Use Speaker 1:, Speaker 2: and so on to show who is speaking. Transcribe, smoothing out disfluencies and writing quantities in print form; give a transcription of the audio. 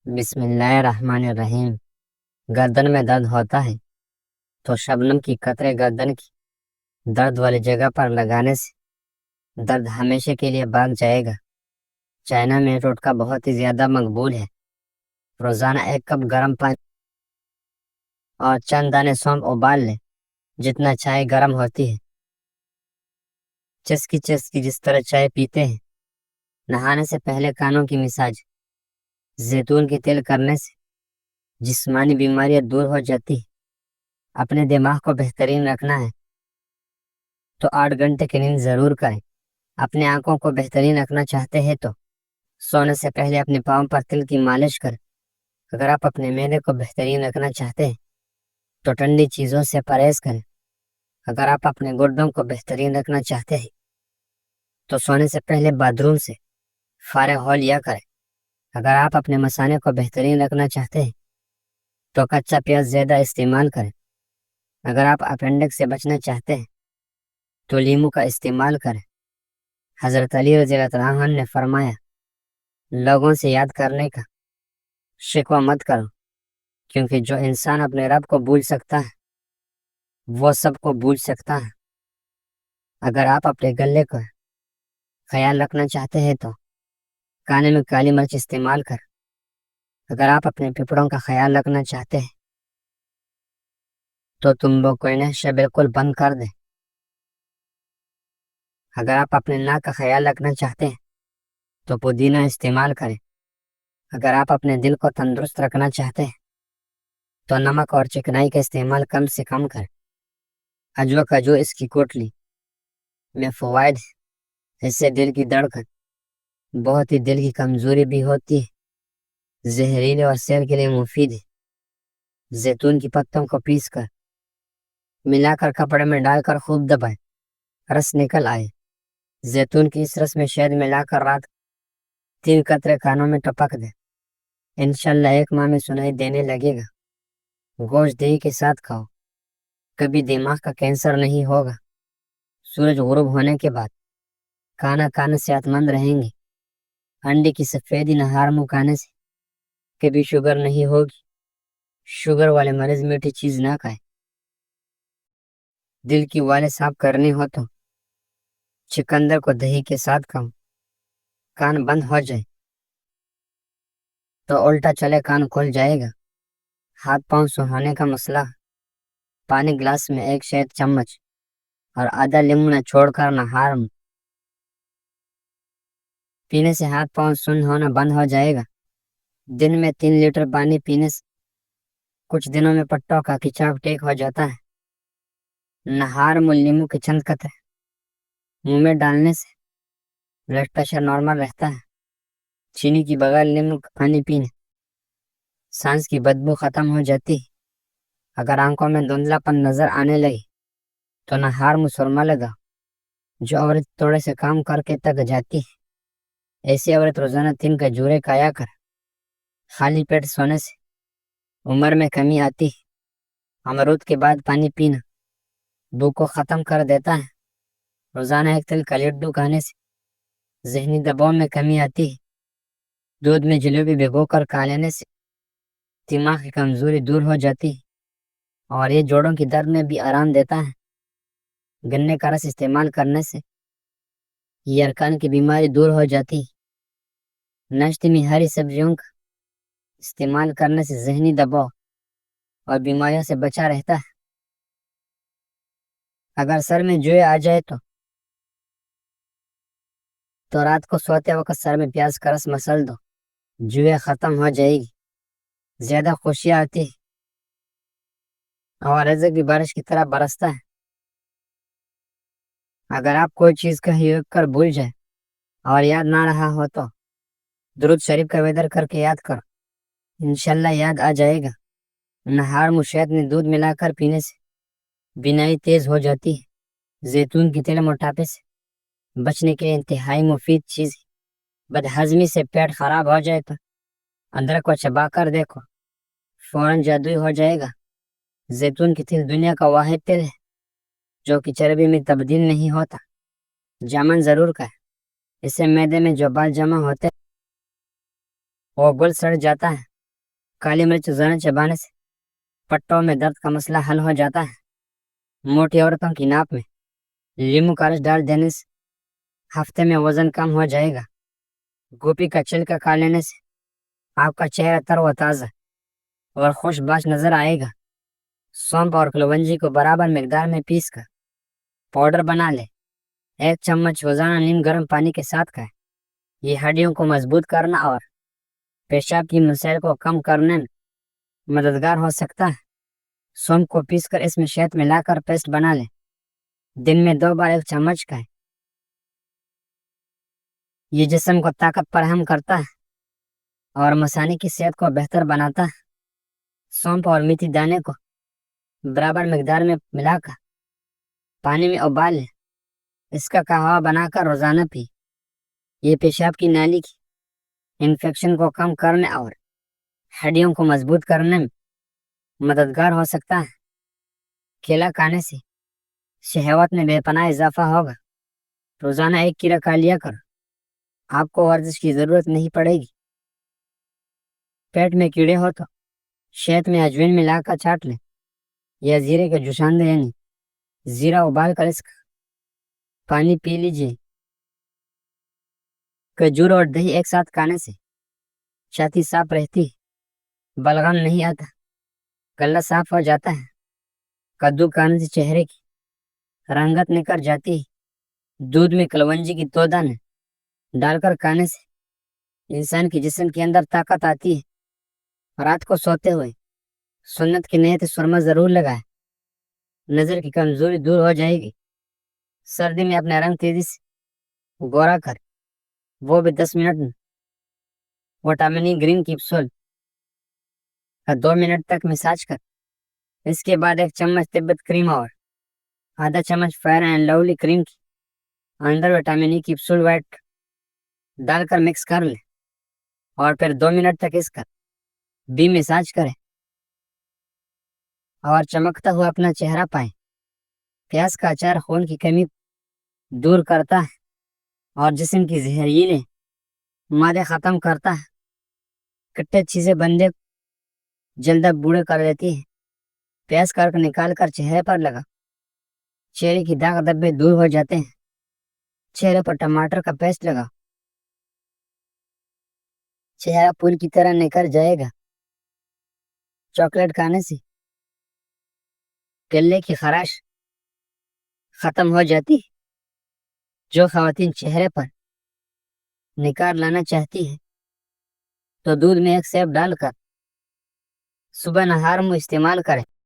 Speaker 1: بسم اللہ الرحمن الرحیم۔ گردن میں درد ہوتا ہے تو شبنم کی قطرے گردن کی درد والی جگہ پر لگانے سے درد ہمیشہ کے لیے بھاگ جائے گا۔ چائنا میں ٹوٹکا بہت ہی زیادہ مقبول ہے۔ روزانہ 1 کپ گرم پانی اور چند دانے سونف ابال لیں جتنا چائے گرم ہوتی ہے۔ چسکی چسکی جس طرح چائے پیتے ہیں۔ نہانے سے پہلے کانوں کی مساج زیتون کے تیل کرنے سے جسمانی بیماریاں دور ہو جاتی ہیں۔ اپنے دماغ کو بہترین رکھنا ہے تو 8 گھنٹے کی نیند ضرور کریں۔ اپنے آنکھوں کو بہترین رکھنا چاہتے ہیں تو سونے سے پہلے اپنے پاؤں پر تل کی مالش کریں۔ اگر آپ اپنے معدے کو بہترین رکھنا چاہتے ہیں تو ٹھنڈی چیزوں سے پرہیز کریں۔ اگر آپ اپنے گردوں کو بہترین رکھنا چاہتے ہیں تو سونے سے پہلے باتھ روم سے فارغ ہو لیا کریں۔ اگر آپ اپنے مثانے کو بہترین رکھنا چاہتے ہیں تو کچا پیاز زیادہ استعمال کریں۔ اگر آپ اپینڈکس سے بچنا چاہتے ہیں تو لیمو کا استعمال کریں۔ حضرت علی رضی اللہ عنہ نے فرمایا، لوگوں سے یاد کرنے کا شکوہ مت کرو، کیونکہ جو انسان اپنے رب کو بھول سکتا ہے وہ سب کو بھول سکتا ہے۔ اگر آپ اپنے گلے کا خیال رکھنا چاہتے ہیں تو کھانے میں کالی مرچ استعمال کریں۔ اگر آپ اپنے پھیپھڑوں کا خیال رکھنا چاہتے ہیں تو تمباکو کو نشہ بالکل بند کر دیں۔ اگر آپ اپنے ناک کا خیال رکھنا چاہتے ہیں تو پودینہ استعمال کریں۔ اگر آپ اپنے دل کو تندرست رکھنا چاہتے ہیں تو نمک اور چکنائی کا استعمال کم سے کم کریں۔ اجوا جو اس کی کوٹلی میں فوائد ہے، اس سے دل کی دھڑکن بہت ہی دل کی کمزوری بھی ہوتی ہے، زہریلے اور صحت کے لیے مفید ہے۔ زیتون کی پتوں کو پیس کر ملا کر کپڑے میں ڈال کر خوب دبائیں، رس نکل آئے۔ زیتون کی اس رس میں شہد ملا کر رات 3 قطرے کانوں میں ٹپک دیں، انشاءاللہ 1 ماہ میں سنائی دینے لگے گا۔ گوشت دہی کے ساتھ کھاؤ، کبھی دماغ کا کینسر نہیں ہوگا۔ سورج غروب ہونے کے بعد کھانا کھانے صحت مند رہیں گے۔ انڈے کی سفیدی نہار منہ کھانے سے کبھی شوگر نہیں ہوگی۔ شوگر والے مریض میٹھی چیز نہ کھائیں۔ دل کی والے صاف کرنی ہو تو چقندر کو دہی کے ساتھ کھاؤ۔ کان بند ہو جائے تو الٹا چلے کان کھل جائے گا۔ ہاتھ پاؤں سہانے کا مسئلہ، پانی گلاس میں 1 شہد چمچ اور آدھا لیمو چھوڑ کر نہار منہ پینے سے ہاتھ پاؤں سن ہونا بند ہو جائے گا۔ دن میں 3 لیٹر پانی پینے سے کچھ دنوں میں پٹوں کا کھچاو ٹھیک ہو جاتا ہے۔ نہار منہ لیمو کے چند قطرے منہ میں ڈالنے سے بلڈ پریشر نارمل رہتا ہے۔ چینی کی بغیر لیمو کا پانی پینے سانس کی بدبو ختم ہو جاتی ہے۔ اگر آنکھوں میں دھندلا پن نظر آنے لگے تو نہار منہ سرما لگا۔ جو عورت تھوڑے سے کام کر کے تک جاتی ہے، ایسی عورت روزانہ 3 کھجوریں کھایا کر۔ خالی پیٹ سونے سے عمر میں کمی آتی ہے۔ امرود کے بعد پانی پینا بھوک کو ختم کر دیتا ہے۔ روزانہ 1 تل کا لڈو کھانے سے ذہنی دباؤ میں کمی آتی ہے۔ دودھ میں جلیبی بھگو کر کھا لینے سے دماغ کی کمزوری دور ہو جاتی ہے اور یہ جوڑوں کی درد میں بھی آرام دیتا ہے۔ گنے کا رس استعمال کرنے سے یرکان کی بیماری دور ہو جاتی ہے۔ ناشتے میں ہری سبزیوں کا استعمال کرنے سے ذہنی دباؤ اور بیماریوں سے بچا رہتا ہے۔ اگر سر میں جوئیں آ جائے تو رات کو سوتے وقت سر میں پیاز کا رس مسل دو، جوئیں ختم ہو جائے گی۔ زیادہ خوشیاں آتی ہے اور رزق بھی بارش کی طرح برستا ہے۔ اگر آپ کوئی چیز کہیں رکھ کر بھول جائے اور یاد نہ رہا ہو تو درود شریف کا ویدر کر کے یاد کرو، انشاءاللہ یاد آ جائے گا۔ نہار منہ شہد میں دودھ ملا کر پینے سے بینائی تیز ہو جاتی ہے۔ زیتون کی تیل موٹاپے سے بچنے کے انتہائی مفید چیز ہے۔ بدہضمی سے پیٹ خراب ہو جائے تو ادرک کو چبا کر دیکھو، فوراً جادوئی ہو جائے گا۔ زیتون کی تیل دنیا کا واحد تیل ہے جو کہ چربی میں تبدیل نہیں ہوتا۔ جامن ضرور کا ہے، اس سے معدے میں جو بال جمع ہوتے وہ گل سڑ جاتا ہے۔ کالی مرچ روزانہ چبانے سے پٹوں میں درد کا مسئلہ حل ہو جاتا ہے۔ موٹی عورتوں کی ناپ میں لیمو کا رس ڈال دینے سے ہفتے میں وزن کم ہو جائے گا۔ گوبھی کا چھلکا کھا لینے سے آپ کا چہرہ تر و تازہ اور خوش باش نظر آئے گا۔ سونف اور کلونجی کو برابر مقدار میں پیس کر پاؤڈر بنا لے۔ 1 چمچ روزانہ نیم گرم پانی کے ساتھ کھائیں۔ یہ ہڈیوں کو مضبوط کرنا اور پیشاب کی مسائل کو کم کرنے میں مددگار ہو سکتا ہے۔ سونف کو پیس کر اس میں شہد ملا کر پیسٹ بنا لیں۔ دن میں 2 بار 1 چمچ کھائیں۔ یہ جسم کو طاقت فراہم کرتا ہے اور مثانے کی صحت کو بہتر بناتا ہے۔ سونف اور میتھی دانے کو برابر مقدار میں ملا کر پانی میں ابال لیں۔ اس کا قہوہ بنا کر روزانہ پی۔ یہ پیشاب کی نالی کی انفیکشن کو کم کرنے اور ہڈیوں کو مضبوط کرنے میں مددگار ہو سکتا ہے۔ کیلا کھانے سے شہوت میں بے پناہ اضافہ ہوگا۔ روزانہ 1 کیلا کھا لیا کرو۔ آپ کو ورزش کی ضرورت نہیں پڑے گی۔ پیٹ میں کیڑے ہو تو شہد میں اجوین ملا کر چاٹ لیں یا زیرے کا جوشان دے یعنی زیرہ ابال کر اس کا پانی پی لیجیے۔ کھجور اور دہی ایک ساتھ کھانے سے چھاتی صاف رہتی ہے، بلغم نہیں آتا، گلا صاف ہو جاتا ہے۔ کدو کھانے سے چہرے کی رنگت نکھر جاتی ہے۔ دودھ میں کلونجی کی 2 دانے ڈال کر کھانے سے انسان کے جسم کے اندر طاقت آتی ہے۔ رات کو سوتے ہوئے سنت کی نیت سرما ضرور لگائے، نظر کی کمزوری دور ہو جائے گی۔ سردی میں اپنا رنگ تیزی سے گورا کر، وہ بھی 10 منٹ میں۔ وٹامن ای گرین کیپسول کا 2 منٹ تک مساج کر، اس کے بعد 1 چمچ تبت کریم اور آدھا چمچ فیئر اینڈ لولی کریم کی اندر وٹامن ای کیپسول وائٹ ڈال کر مکس کر لیں اور پھر 2 منٹ تک اس کا بھی مساج کریں اور چمکتا ہوا اپنا چہرہ پائیں۔ پیاز کا اچار خون کی کمی دور کرتا ہے اور جسم کی زہریلے مادے ختم کرتا ہے۔ کٹھے چیزیں بندے جلد بوڑھے کر دیتی ہیں۔ پیاز کا رس نکال کر چہرے پر لگا، چہرے کی داغ دھبے دور ہو جاتے ہیں۔ چہرے پر ٹماٹر کا پیسٹ لگا، چہرہ پھول کی طرح نکھر جائے گا۔ چاکلیٹ کھانے سے گلے کی خراش ختم ہو جاتی ہے۔ جو خواتین چہرے پر نکھار لانا چاہتی ہیں تو دودھ میں 1 سیب ڈال کر صبح نہار میں استعمال کریں۔